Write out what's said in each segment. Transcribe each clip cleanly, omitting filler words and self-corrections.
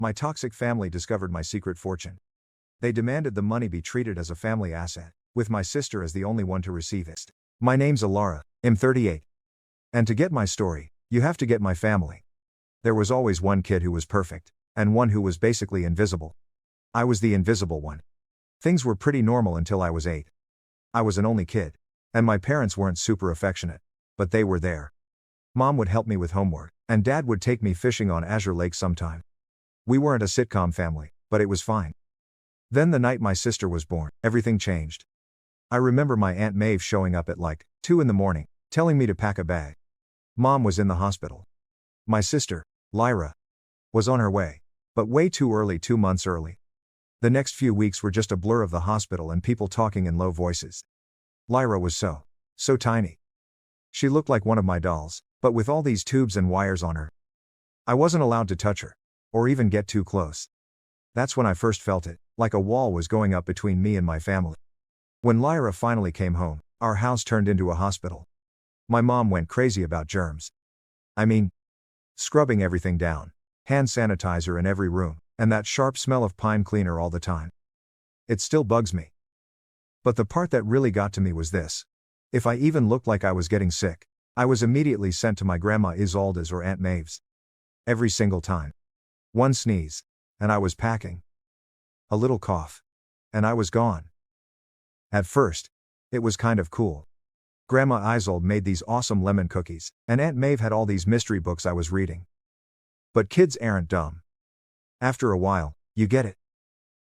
My toxic family discovered my secret fortune. They demanded the money be treated as a family asset, with my sister as the only one to receive it. My name's Alara, I'm 38. And to get my story, you have to get my family. There was always one kid who was perfect, and one who was basically invisible. I was the invisible one. Things were pretty normal until I was 8. I was an only kid, and my parents weren't super affectionate, but they were there. Mom would help me with homework, and Dad would take me fishing on Azure Lake sometime. We weren't a sitcom family, but it was fine. Then the night my sister was born, everything changed. I remember my Aunt Maeve showing up at like 2 in the morning, telling me to pack a bag. Mom was in the hospital. My sister, Lyra, was on her way, but way too early, 2 months early. The next few weeks were just a blur of the hospital and people talking in low voices. Lyra was so tiny. She looked like one of my dolls, but with all these tubes and wires on her. I wasn't allowed to touch her, or even get too close. That's when I first felt it, like a wall was going up between me and my family. When Lyra finally came home, our house turned into a hospital. My mom went crazy about germs. I mean, scrubbing everything down, hand sanitizer in every room, and that sharp smell of pine cleaner all the time. It still bugs me. But the part that really got to me was this. If I even looked like I was getting sick, I was immediately sent to my Grandma Isolda's or Aunt Maeve's. Every single time. One sneeze, and I was packing. A little cough, and I was gone. At first, it was kind of cool. Grandma Isolde made these awesome lemon cookies, and Aunt Maeve had all these mystery books I was reading. But kids aren't dumb. After a while, you get it.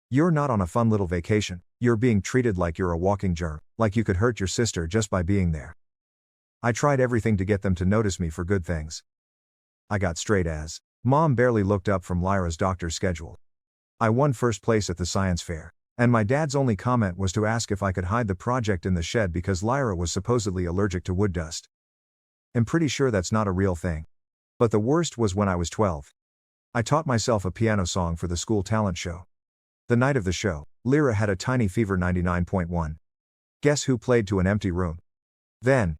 You're not on a fun little vacation, you're being treated like you're a walking germ, like you could hurt your sister just by being there. I tried everything to get them to notice me for good things. I got straight A's. Mom barely looked up from Lyra's doctor's schedule. I won first place at the science fair, and my dad's only comment was to ask if I could hide the project in the shed because Lyra was supposedly allergic to wood dust. I'm pretty sure that's not a real thing. But the worst was when I was 12. I taught myself a piano song for the school talent show. The night of the show, Lyra had a tiny fever 99.1. Guess who played to an empty room? Then,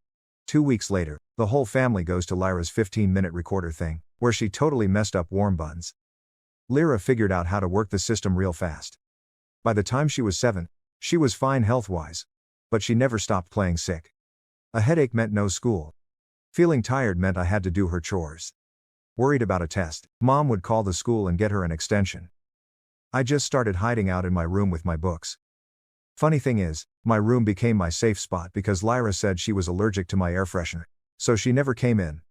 2 weeks later, the whole family goes to Lyra's 15-minute recorder thing, where she totally messed up warm buns. Lyra figured out how to work the system real fast. By the time she was 7, she was fine health-wise. But she never stopped playing sick. A headache meant no school. Feeling tired meant I had to do her chores. Worried about a test, Mom would call the school and get her an extension. I just started hiding out in my room with my books. Funny thing is, my room became my safe spot because Lyra said she was allergic to my air freshener, so she never came in.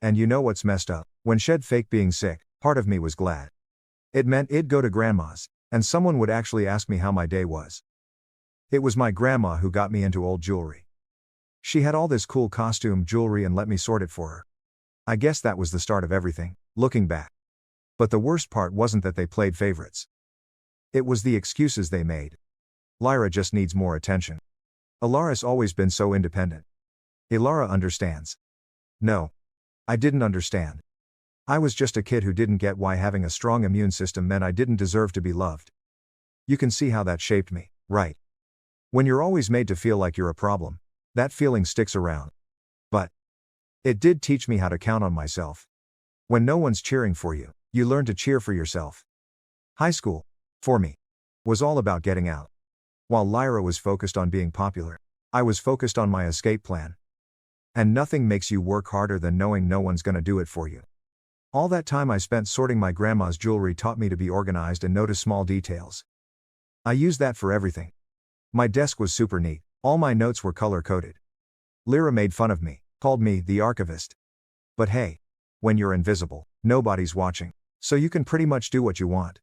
And you know what's messed up? When she'd fake being sick, part of me was glad. It meant it'd go to Grandma's, and someone would actually ask me how my day was. It was my grandma who got me into old jewelry. She had all this cool costume jewelry and let me sort it for her. I guess that was the start of everything, looking back. But the worst part wasn't that they played favorites. It was the excuses they made. Lyra just needs more attention. Alara's always been so independent. Alara understands. No. I didn't understand. I was just a kid who didn't get why having a strong immune system meant I didn't deserve to be loved. You can see how that shaped me, right? When you're always made to feel like you're a problem, that feeling sticks around. But it did teach me how to count on myself. When no one's cheering for you, you learn to cheer for yourself. High school, for me, was all about getting out. While Lyra was focused on being popular, I was focused on my escape plan. And nothing makes you work harder than knowing no one's gonna do it for you. All that time I spent sorting my grandma's jewelry taught me to be organized and notice small details. I used that for everything. My desk was super neat, all my notes were color-coded. Lyra made fun of me, called me the archivist. But hey, when you're invisible, nobody's watching, so you can pretty much do what you want.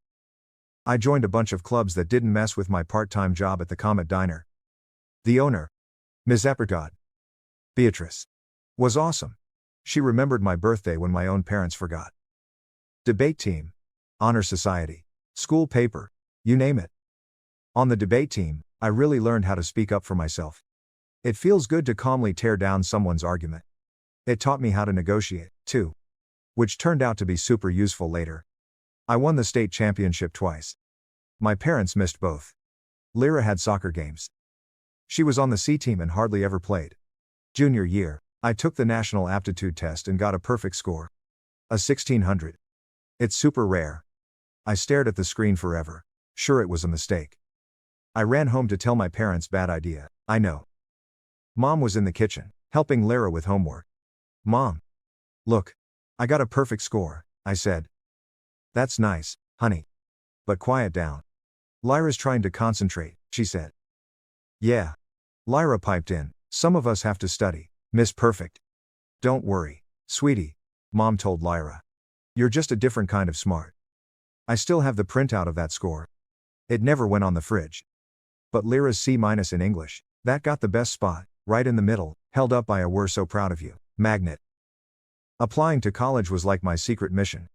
I joined a bunch of clubs that didn't mess with my part-time job at the Comet Diner. The owner, Ms. Apricot, Beatrice, was awesome. She remembered my birthday when my own parents forgot. Debate team, honor society, school paper, you name it. On the debate team, I really learned how to speak up for myself. It feels good to calmly tear down someone's argument. It taught me how to negotiate, too. Which turned out to be super useful later. I won the state championship twice. My parents missed both. Lyra had soccer games. She was on the C team and hardly ever played. Junior year, I took the national aptitude test and got a perfect score. A 1600. It's super rare. I stared at the screen forever, sure it was a mistake. I ran home to tell my parents, bad idea, I know. Mom was in the kitchen, helping Lara with homework. Mom. Look. I got a perfect score, I said. That's nice, honey. But quiet down. Lyra's trying to concentrate, she said. Yeah. Lyra piped in, some of us have to study, Miss Perfect. Don't worry, sweetie, Mom told Lyra. You're just a different kind of smart. I still have the printout of that score. It never went on the fridge. But Lyra's C- in English, that got the best spot, right in the middle, held up by a "we're so proud of you" magnet. Applying to college was like my secret mission.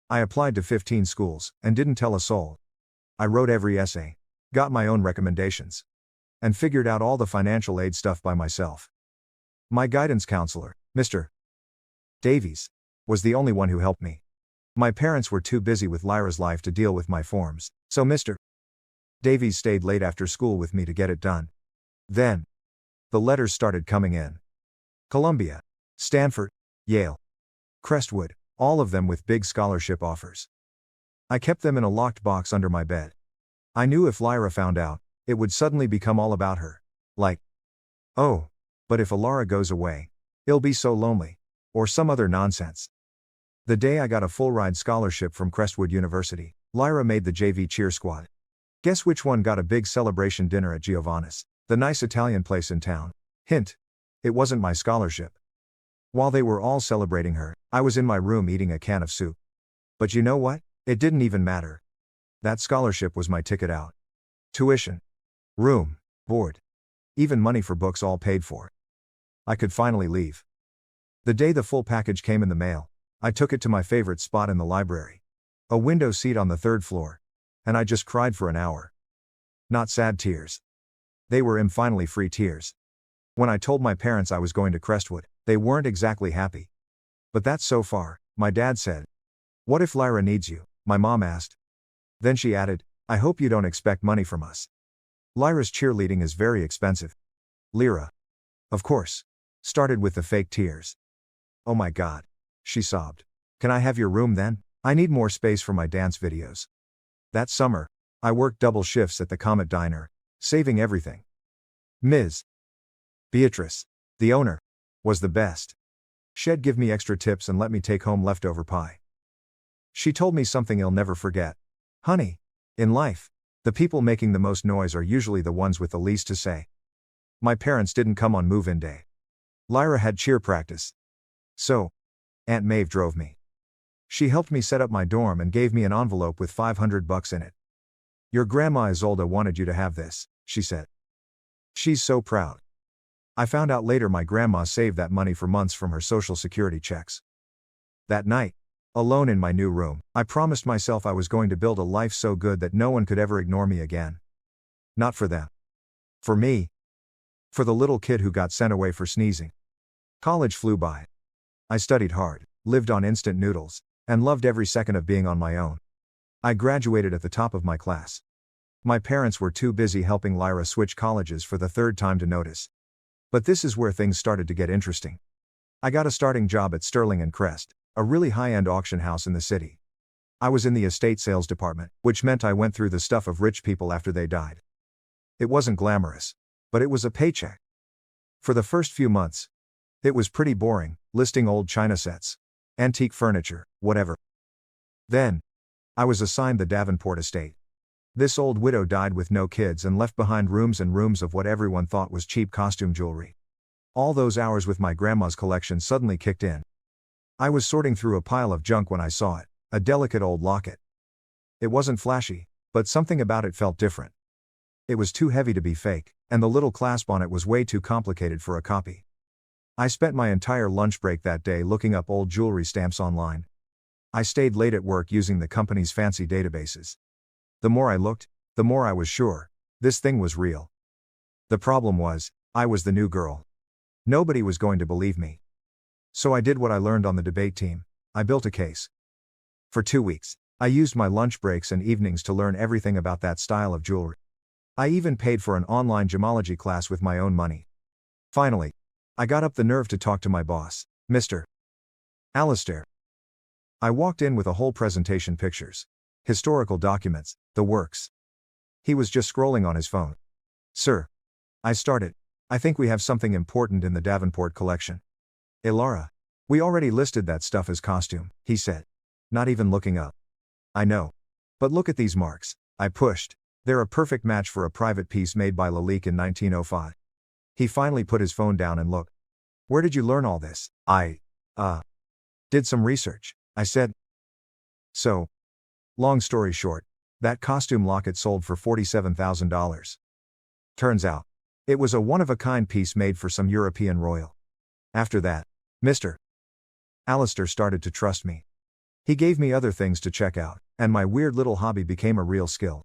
I applied to 15 schools, and didn't tell a soul. I wrote every essay, got my own recommendations, and figured out all the financial aid stuff by myself. My guidance counselor, Mr. Davies, was the only one who helped me. My parents were too busy with Lyra's life to deal with my forms, so Mr. Davies stayed late after school with me to get it done. Then, the letters started coming in. Columbia, Stanford, Yale, Crestwood, all of them with big scholarship offers. I kept them in a locked box under my bed. I knew if Lyra found out, it would suddenly become all about her. Like, oh, but if Alara goes away, it'll be so lonely. Or some other nonsense. The day I got a full-ride scholarship from Crestwood University, Lyra made the JV cheer squad. Guess which one got a big celebration dinner at Giovanna's, the nice Italian place in town? Hint. It wasn't my scholarship. While they were all celebrating her, I was in my room eating a can of soup. But you know what? It didn't even matter. That scholarship was my ticket out. Tuition, room, board, even money for books all paid for. I could finally leave. The day the full package came in the mail, I took it to my favorite spot in the library. A window seat on the 3rd floor. And I just cried for an hour. Not sad tears. They were finally free tears. When I told my parents I was going to Crestwood, they weren't exactly happy. But that's so far, my dad said. What if Lyra needs you? My mom asked. Then she added, I hope you don't expect money from us. Lyra's cheerleading is very expensive. Lyra. Of course. Started with the fake tears. Oh my God. She sobbed. Can I have your room then? I need more space for my dance videos. That summer, I worked double shifts at the Comet Diner, saving everything. Ms. Beatrice, the owner, was the best. She'd give me extra tips and let me take home leftover pie. She told me something I'll never forget. Honey, in life, the people making the most noise are usually the ones with the least to say. My parents didn't come on move-in day. Lyra had cheer practice. So, Aunt Maeve drove me. She helped me set up my dorm and gave me an envelope with $500 in it. Your grandma Isolde wanted you to have this, she said. She's so proud. I found out later my grandma saved that money for months from her Social Security checks. That night, alone in my new room, I promised myself I was going to build a life so good that no one could ever ignore me again. Not for them. For me. For the little kid who got sent away for sneezing. College flew by. I studied hard, lived on instant noodles, and loved every second of being on my own. I graduated at the top of my class. My parents were too busy helping Lyra switch colleges for the 3rd time to notice. But this is where things started to get interesting. I got a starting job at Sterling & Crest, a really high-end auction house in the city. I was in the estate sales department, which meant I went through the stuff of rich people after they died. It wasn't glamorous, but it was a paycheck. For the first few months, it was pretty boring, listing old china sets, antique furniture, whatever. Then, I was assigned the Davenport estate. This old widow died with no kids and left behind rooms and rooms of what everyone thought was cheap costume jewelry. All those hours with my grandma's collection suddenly kicked in. I was sorting through a pile of junk when I saw it, a delicate old locket. It wasn't flashy, but something about it felt different. It was too heavy to be fake, and the little clasp on it was way too complicated for a copy. I spent my entire lunch break that day looking up old jewelry stamps online. I stayed late at work using the company's fancy databases. The more I looked, the more I was sure, this thing was real. The problem was, I was the new girl. Nobody was going to believe me. So I did what I learned on the debate team, I built a case. For 2 weeks, I used my lunch breaks and evenings to learn everything about that style of jewelry. I even paid for an online gemology class with my own money. Finally, I got up the nerve to talk to my boss, Mr. Alistair. I walked in with a whole presentation pictures. historical documents, the works. He was just scrolling on his phone. Sir. I started. I think we have something important in the Davenport collection. Ilara. We already listed that stuff as costume, he said. Not even looking up. I know. But look at these marks. I pushed. They're a perfect match for a private piece made by Lalique in 1905. He finally put his phone down and looked. Where did you learn all this? I did some research, I said. So. Long story short, that costume locket sold for $47,000. Turns out, it was a one-of-a-kind piece made for some European royal. After that, Mr. Alistair started to trust me. He gave me other things to check out, and my weird little hobby became a real skill.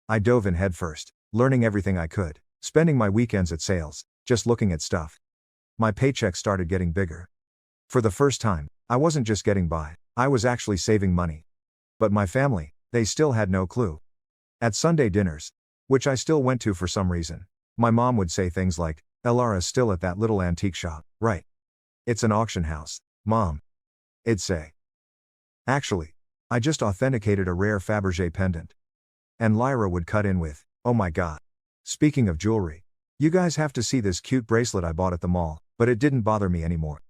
I dove in headfirst, learning everything I could, spending my weekends at sales, just looking at stuff. My paycheck started getting bigger. For the first time, I wasn't just getting by, I was actually saving money. But my family, they still had no clue. At Sunday dinners, which I still went to for some reason, my mom would say things like, Elara's still at that little antique shop, right? It's an auction house, Mom. I'd say. Actually, I just authenticated a rare Fabergé pendant. And Lyra would cut in with, oh my god. Speaking of jewelry, you guys have to see this cute bracelet I bought at the mall, but it didn't bother me anymore.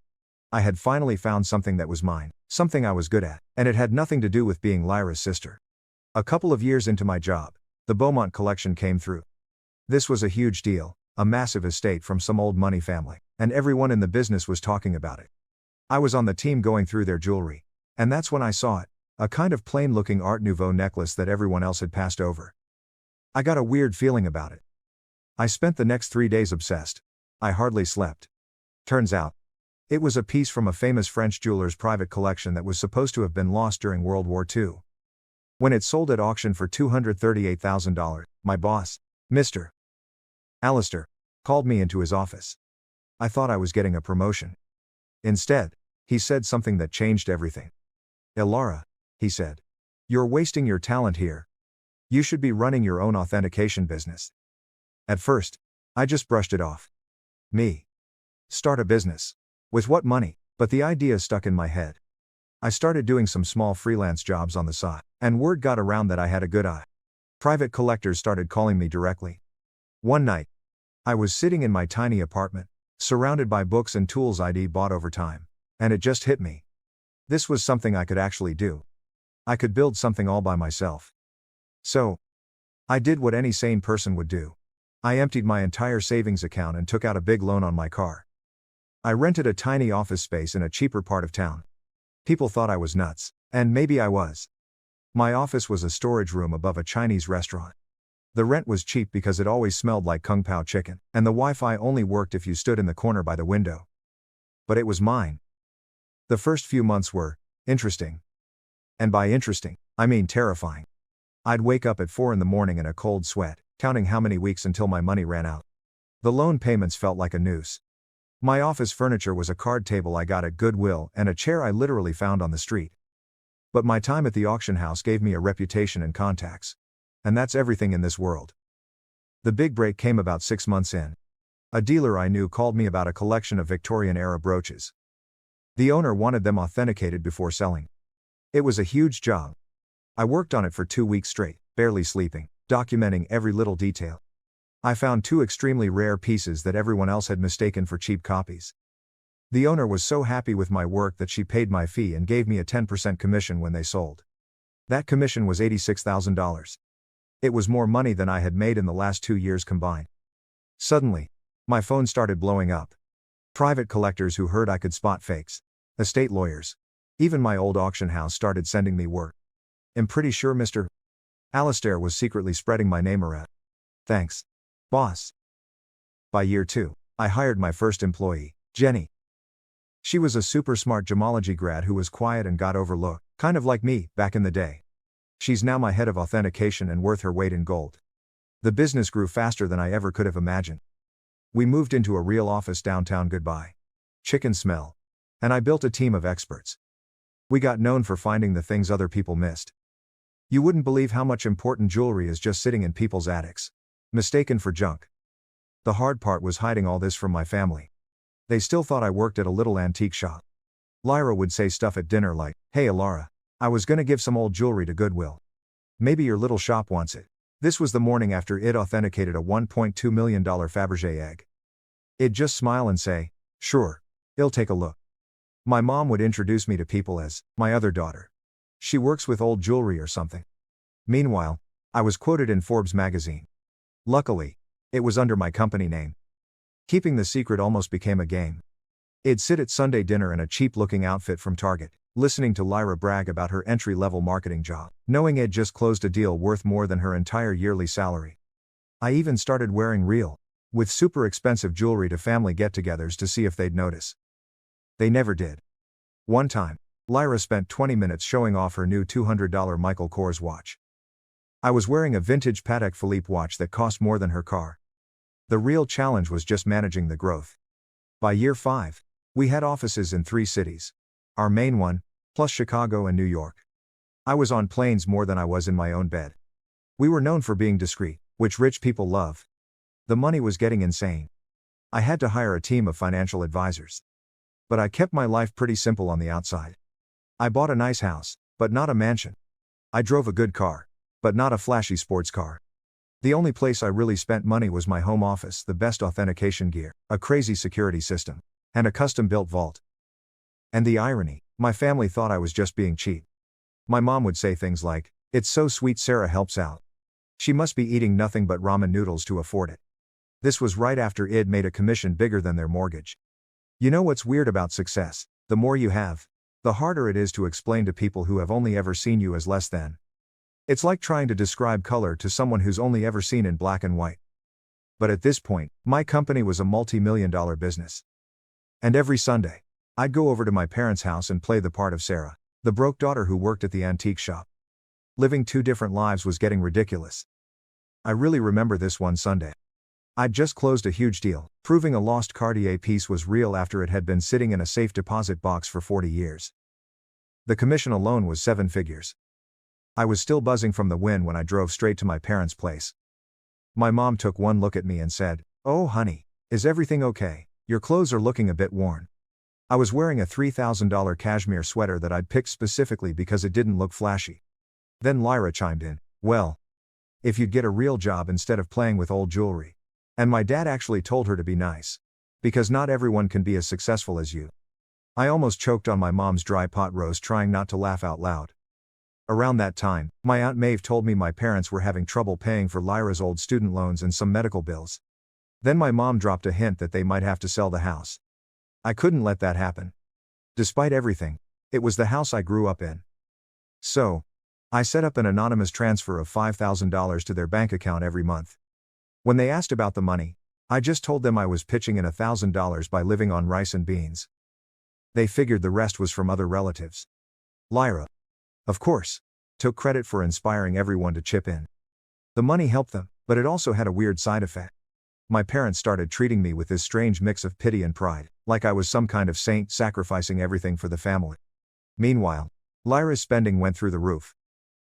I had finally found something that was mine, something I was good at, and it had nothing to do with being Lyra's sister. A couple of years into my job, the Beaumont collection came through. This was a huge deal, a massive estate from some old money family, and everyone in the business was talking about it. I was on the team going through their jewelry, and that's when I saw it, a kind of plain-looking Art Nouveau necklace that everyone else had passed over. I got a weird feeling about it. I spent the next 3 days obsessed. I hardly slept. Turns out, it was a piece from a famous French jeweler's private collection that was supposed to have been lost during World War II. When it sold at auction for $238,000, my boss, Mr. Alistair, called me into his office. I thought I was getting a promotion. Instead, he said something that changed everything. Ilara, he said. You're wasting your talent here. You should be running your own authentication business. At first, I just brushed it off. Me. Start a business. With what money? But the idea stuck in my head. I started doing some small freelance jobs on the side, and word got around that I had a good eye. Private collectors started calling me directly. One night, I was sitting in my tiny apartment, surrounded by books and tools I'd bought over time, and it just hit me. This was something I could actually do. I could build something all by myself. So, I did what any sane person would do. I emptied my entire savings account and took out a big loan on my car. I rented a tiny office space in a cheaper part of town. People thought I was nuts, and maybe I was. My office was a storage room above a Chinese restaurant. The rent was cheap because it always smelled like Kung Pao chicken, and the Wi-Fi only worked if you stood in the corner by the window. But it was mine. The first few months were interesting. And by interesting, I mean terrifying. I'd wake up at 4 in the morning in a cold sweat, counting how many weeks until my money ran out. The loan payments felt like a noose. My office furniture was a card table I got at Goodwill and a chair I literally found on the street. But my time at the auction house gave me a reputation and contacts. And that's everything in this world. The big break came about 6 months in. A dealer I knew called me about a collection of Victorian-era brooches. The owner wanted them authenticated before selling. It was a huge job. I worked on it for 2 weeks straight, barely sleeping, documenting every little detail. I found 2 extremely rare pieces that everyone else had mistaken for cheap copies. The owner was so happy with my work that she paid my fee and gave me a 10% commission when they sold. That commission was $86,000. It was more money than I had made in the last 2 years combined. Suddenly, my phone started blowing up. Private collectors who heard I could spot fakes. Estate lawyers. Even my old auction house started sending me work. I'm pretty sure Mr. Alistair was secretly spreading my name around. Thanks, boss. By year 2, I hired my first employee, Jenny. She was a super smart gemology grad who was quiet and got overlooked, kind of like me, back in the day. She's now my head of authentication and worth her weight in gold. The business grew faster than I ever could have imagined. We moved into a real office downtown. Goodbye. Chicken smell. And I built a team of experts. We got known for finding the things other people missed. You wouldn't believe how much important jewelry is just sitting in people's attics. Mistaken for junk. The hard part was hiding all this from my family. They still thought I worked at a little antique shop. Lyra would say stuff at dinner like, "Hey Ilara, I was gonna give some old jewelry to Goodwill. Maybe your little shop wants it. This was the morning after Id authenticated a $1.2 million Fabergé egg. I'd just smile and say, sure, I'll take a look. My mom would introduce me to people as, my other daughter. She works with old jewelry or something. Meanwhile, I was quoted in Forbes magazine. Luckily, it was under my company name. Keeping the secret almost became a game. I'd sit at Sunday dinner in a cheap-looking outfit from Target, listening to Lyra brag about her entry-level marketing job, knowing I'd just closed a deal worth more than her entire yearly salary. I even started wearing real, with super expensive jewelry to family get-togethers to see if they'd notice. They never did. One time, Lyra spent 20 minutes showing off her new $200 Michael Kors watch. I was wearing a vintage Patek Philippe watch that cost more than her car. The real challenge was just managing the growth. By year 5, we had offices in 3 cities. Our main one, plus Chicago and New York. I was on planes more than I was in my own bed. We were known for being discreet, which rich people love. The money was getting insane. I had to hire a team of financial advisors. But I kept my life pretty simple on the outside. I bought a nice house, but not a mansion. I drove a good car, but not a flashy sports car. The only place I really spent money was my home office, the best authentication gear, a crazy security system, and a custom-built vault. And the irony, my family thought I was just being cheap. My mom would say things like, "It's so sweet Sarah helps out. She must be eating nothing but ramen noodles to afford it." This was right after I'd made a commission bigger than their mortgage. You know what's weird about success? The more you have, the harder it is to explain to people who have only ever seen you as less than. It's like trying to describe color to someone who's only ever seen in black and white. But at this point, my company was a multi-million-dollar business. And every Sunday, I'd go over to my parents' house and play the part of Sarah, the broke daughter who worked at the antique shop. Living 2 different lives was getting ridiculous. I really remember this one Sunday. I'd just closed a huge deal, proving a lost Cartier piece was real after it had been sitting in a safe deposit box for 40 years. The commission alone was 7 figures. I was still buzzing from the win when I drove straight to my parents' place. My mom took one look at me and said, "Oh honey, is everything okay? Your clothes are looking a bit worn." I was wearing a $3,000 cashmere sweater that I'd picked specifically because it didn't look flashy. Then Lyra chimed in, "Well, if you'd get a real job instead of playing with old jewelry." And my dad actually told her to be nice. Because not everyone can be as successful as you. I almost choked on my mom's dry pot roast trying not to laugh out loud. Around that time, my Aunt Maeve told me my parents were having trouble paying for Lyra's old student loans and some medical bills. Then my mom dropped a hint that they might have to sell the house. I couldn't let that happen. Despite everything, it was the house I grew up in. So, I set up an anonymous transfer of $5,000 to their bank account every month. When they asked about the money, I just told them I was pitching in $1,000 by living on rice and beans. They figured the rest was from other relatives. Lyra, of course, took credit for inspiring everyone to chip in. The money helped them, but it also had a weird side effect. My parents started treating me with this strange mix of pity and pride, like I was some kind of saint sacrificing everything for the family. Meanwhile, Lyra's spending went through the roof.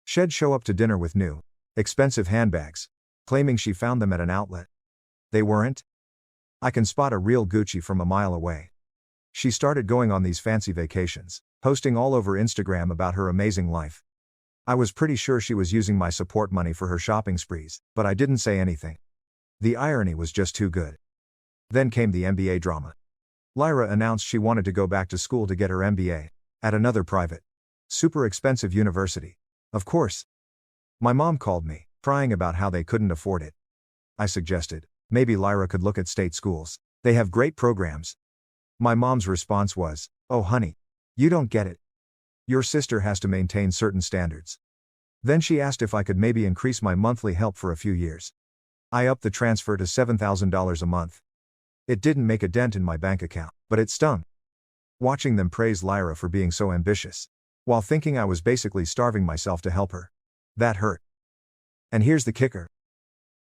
She'd show up to dinner with new, expensive handbags, claiming she found them at an outlet. They weren't. I can spot a real Gucci from a mile away. She started going on these fancy vacations, posting all over Instagram about her amazing life. I was pretty sure she was using my support money for her shopping sprees, but I didn't say anything. The irony was just too good. Then came the MBA drama. Lyra announced she wanted to go back to school to get her MBA, at another private, super expensive university. Of course. My mom called me, crying about how they couldn't afford it. I suggested, maybe Lyra could look at state schools. They have great programs. My mom's response was, "Oh honey, you don't get it. Your sister has to maintain certain standards." Then she asked if I could maybe increase my monthly help for a few years. I upped the transfer to $7,000 a month. It didn't make a dent in my bank account, but it stung. Watching them praise Lyra for being so ambitious, while thinking I was basically starving myself to help her. That hurt. And here's the kicker.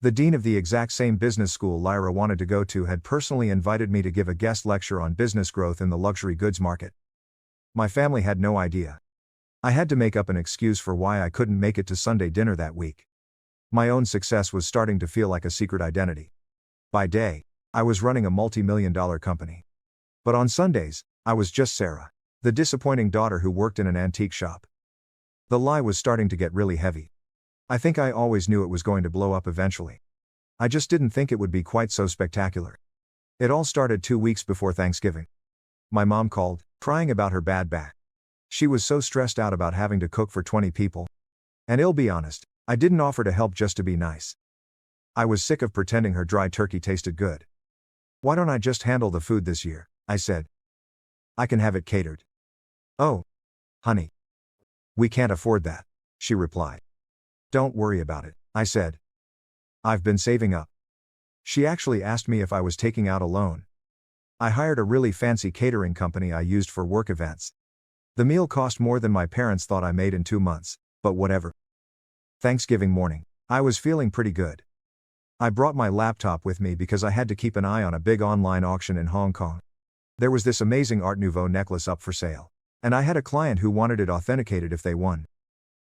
The dean of the exact same business school Lyra wanted to go to had personally invited me to give a guest lecture on business growth in the luxury goods market. My family had no idea. I had to make up an excuse for why I couldn't make it to Sunday dinner that week. My own success was starting to feel like a secret identity. By day, I was running a multi-million-dollar company. But on Sundays, I was just Sarah, the disappointing daughter who worked in an antique shop. The lie was starting to get really heavy. I think I always knew it was going to blow up eventually. I just didn't think it would be quite so spectacular. It all started 2 weeks before Thanksgiving. My mom called, crying about her bad back. She was so stressed out about having to cook for 20 people. And I'll be honest, I didn't offer to help just to be nice. I was sick of pretending her dry turkey tasted good. Why don't I just handle the food this year? I said. I can have it catered. Oh, honey. We can't afford that, she replied. Don't worry about it, I said. I've been saving up. She actually asked me if I was taking out a loan. I hired a really fancy catering company I used for work events. The meal cost more than my parents thought I made in 2 months, but whatever. Thanksgiving morning, I was feeling pretty good. I brought my laptop with me because I had to keep an eye on a big online auction in Hong Kong. There was this amazing Art Nouveau necklace up for sale, and I had a client who wanted it authenticated if they won.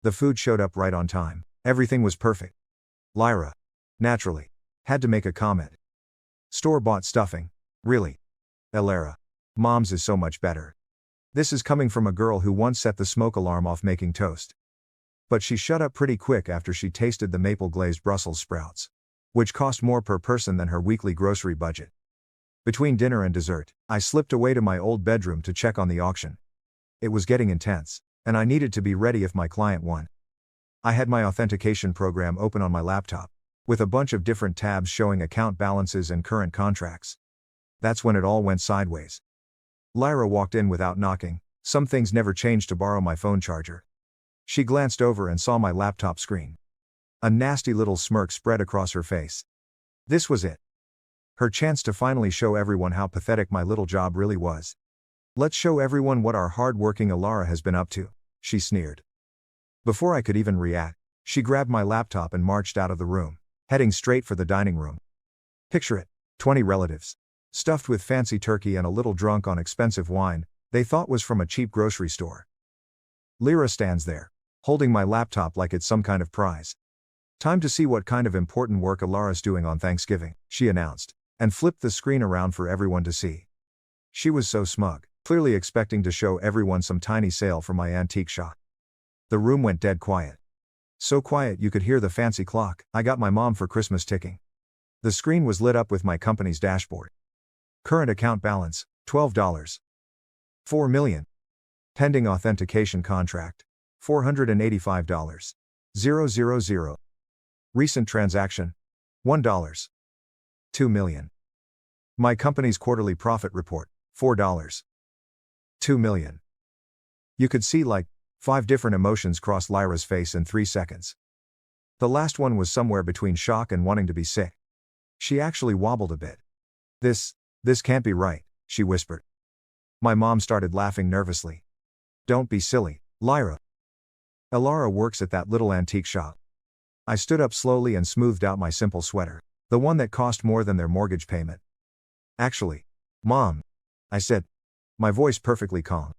The food showed up right on time. Everything was perfect. Lyra, naturally, had to make a comment. Store-bought stuffing, really? Elara, mom's is so much better. This is coming from a girl who once set the smoke alarm off making toast. But she shut up pretty quick after she tasted the maple glazed Brussels sprouts, which cost more per person than her weekly grocery budget. Between dinner and dessert, I slipped away to my old bedroom to check on the auction. It was getting intense, and I needed to be ready if my client won. I had my authentication program open on my laptop, with a bunch of different tabs showing account balances and current contracts. That's when it all went sideways. Lyra walked in without knocking. Some things never changed to borrow my phone charger. She glanced over and saw my laptop screen. A nasty little smirk spread across her face. This was it. Her chance to finally show everyone how pathetic my little job really was. Let's show everyone what our hard-working Elara has been up to, she sneered. Before I could even react, she grabbed my laptop and marched out of the room, heading straight for the dining room. Picture it, 20 relatives, stuffed with fancy turkey and a little drunk on expensive wine, they thought was from a cheap grocery store. Lyra stands there, holding my laptop like it's some kind of prize. Time to see what kind of important work Elara's doing on Thanksgiving, she announced, and flipped the screen around for everyone to see. She was so smug, clearly expecting to show everyone some tiny sale from my antique shop. The room went dead quiet. So quiet you could hear the fancy clock I got my mom for Christmas ticking. The screen was lit up with my company's dashboard. Current account balance, $12. 4 million. Pending authentication contract, $485. 000. Recent transaction, $1. 2 million. My company's quarterly profit report, $4. 2 million. You could see like 5 different emotions cross Lyra's face in 3 seconds. The last one was somewhere between shock and wanting to be sick. She actually wobbled a bit. This can't be right, she whispered. My mom started laughing nervously. Don't be silly, Lyra. Elara works at that little antique shop. I stood up slowly and smoothed out my simple sweater, the one that cost more than their mortgage payment. Actually, Mom, I said, my voice perfectly calm.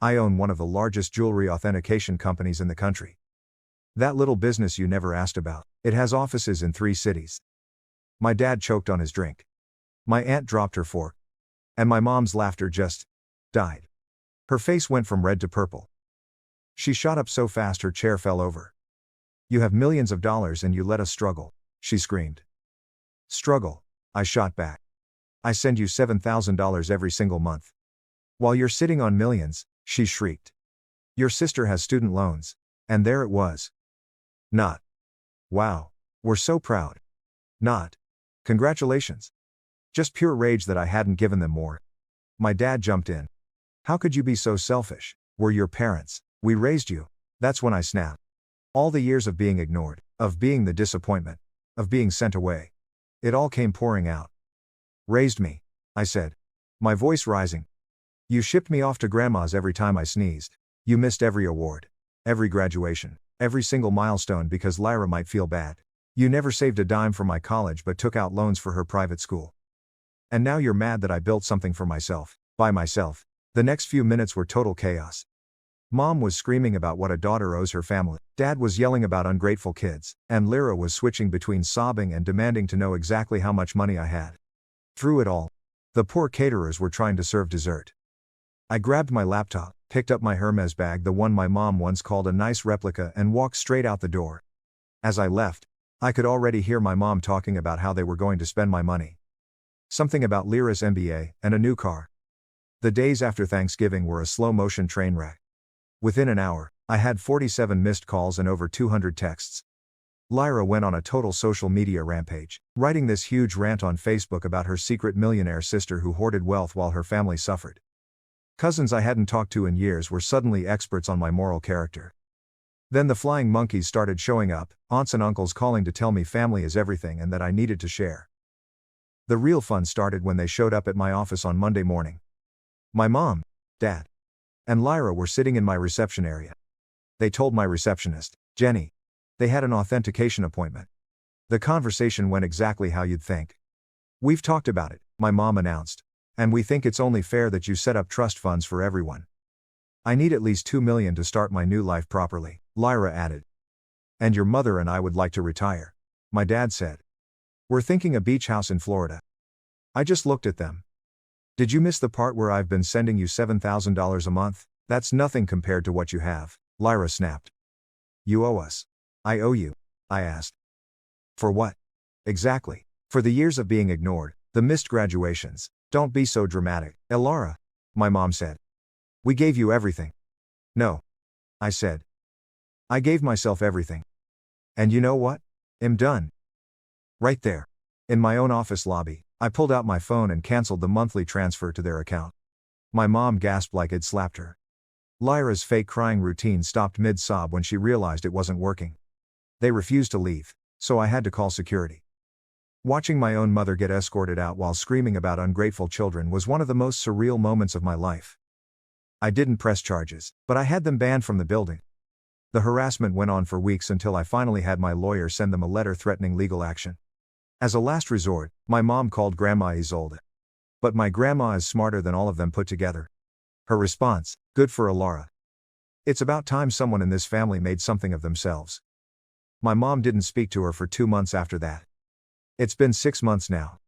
I own one of the largest jewelry authentication companies in the country. That little business you never asked about, it has offices in 3 cities. My dad choked on his drink. My aunt dropped her fork. And my mom's laughter just died. Her face went from red to purple. She shot up so fast her chair fell over. You have millions of dollars and you let us struggle, she screamed. Struggle, I shot back. I send you $7,000 every single month. While you're sitting on millions, she shrieked. Your sister has student loans. And there it was. Not. Wow. We're so proud. Not. Congratulations. Just pure rage that I hadn't given them more. My dad jumped in. How could you be so selfish? We're your parents. We raised you. That's when I snapped. All the years of being ignored, of being the disappointment, of being sent away. It all came pouring out. Raised me, I said, my voice rising. You shipped me off to grandma's every time I sneezed. You missed every award, every graduation, every single milestone because Lyra might feel bad. You never saved a dime for my college but took out loans for her private school. And now you're mad that I built something for myself, by myself. The next few minutes were total chaos. Mom was screaming about what a daughter owes her family, Dad was yelling about ungrateful kids, and Lyra was switching between sobbing and demanding to know exactly how much money I had. Through it all, the poor caterers were trying to serve dessert. I grabbed my laptop, picked up my Hermes bag, the one my mom once called a nice replica, and walked straight out the door. As I left, I could already hear my mom talking about how they were going to spend my money. Something about Lyra's MBA and a new car. The days after Thanksgiving were a slow-motion train wreck. Within an hour, I had 47 missed calls and over 200 texts. Lyra went on a total social media rampage, writing this huge rant on Facebook about her secret millionaire sister who hoarded wealth while her family suffered. Cousins I hadn't talked to in years were suddenly experts on my moral character. Then the flying monkeys started showing up, aunts and uncles calling to tell me family is everything and that I needed to share. The real fun started when they showed up at my office on Monday morning. My mom, dad, and Lyra were sitting in my reception area. They told my receptionist, Jenny, they had an authentication appointment. The conversation went exactly how you'd think. We've talked about it, my mom announced, and we think it's only fair that you set up trust funds for everyone. I need at least $2 million to start my new life properly, Lyra added. And your mother and I would like to retire, my dad said. We're thinking a beach house in Florida. I just looked at them. Did you miss the part where I've been sending you $7,000 a month? That's nothing compared to what you have, Lyra snapped. You owe us. I owe you, I asked. For what? Exactly. For the years of being ignored, the missed graduations. Don't be so dramatic, Elara, my mom said. We gave you everything. No. I said. I gave myself everything. And you know what? I'm done. Right there. In my own office lobby, I pulled out my phone and canceled the monthly transfer to their account. My mom gasped like I'd slapped her. Lyra's fake crying routine stopped mid-sob when she realized it wasn't working. They refused to leave, so I had to call security. Watching my own mother get escorted out while screaming about ungrateful children was one of the most surreal moments of my life. I didn't press charges, but I had them banned from the building. The harassment went on for weeks until I finally had my lawyer send them a letter threatening legal action. As a last resort, my mom called Grandma Isolde. But my grandma is smarter than all of them put together. Her response, good for Elara. It's about time someone in this family made something of themselves. My mom didn't speak to her for 2 months after that. It's been 6 months now.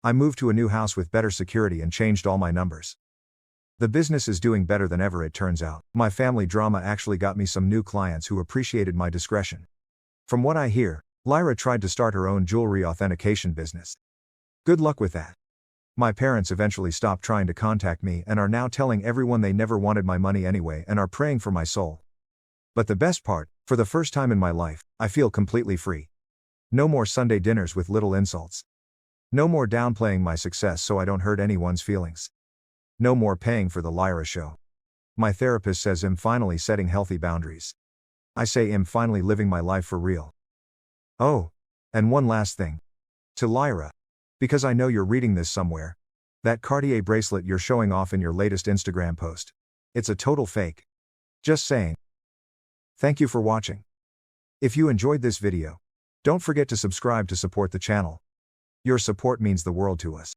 I moved to a new house with better security and changed all my numbers. The business is doing better than ever, it turns out. My family drama actually got me some new clients who appreciated my discretion. From what I hear, Lyra tried to start her own jewelry authentication business. Good luck with that. My parents eventually stopped trying to contact me and are now telling everyone they never wanted my money anyway and are praying for my soul. But the best part, for the first time in my life, I feel completely free. No more Sunday dinners with little insults. No more downplaying my success so I don't hurt anyone's feelings. No more paying for the Lyra show. My therapist says I'm finally setting healthy boundaries. I say I'm finally living my life for real. Oh, and one last thing. To Lyra. Because I know you're reading this somewhere. That Cartier bracelet you're showing off in your latest Instagram post. It's a total fake. Just saying. Thank you for watching. If you enjoyed this video, don't forget to subscribe to support the channel. Your support means the world to us.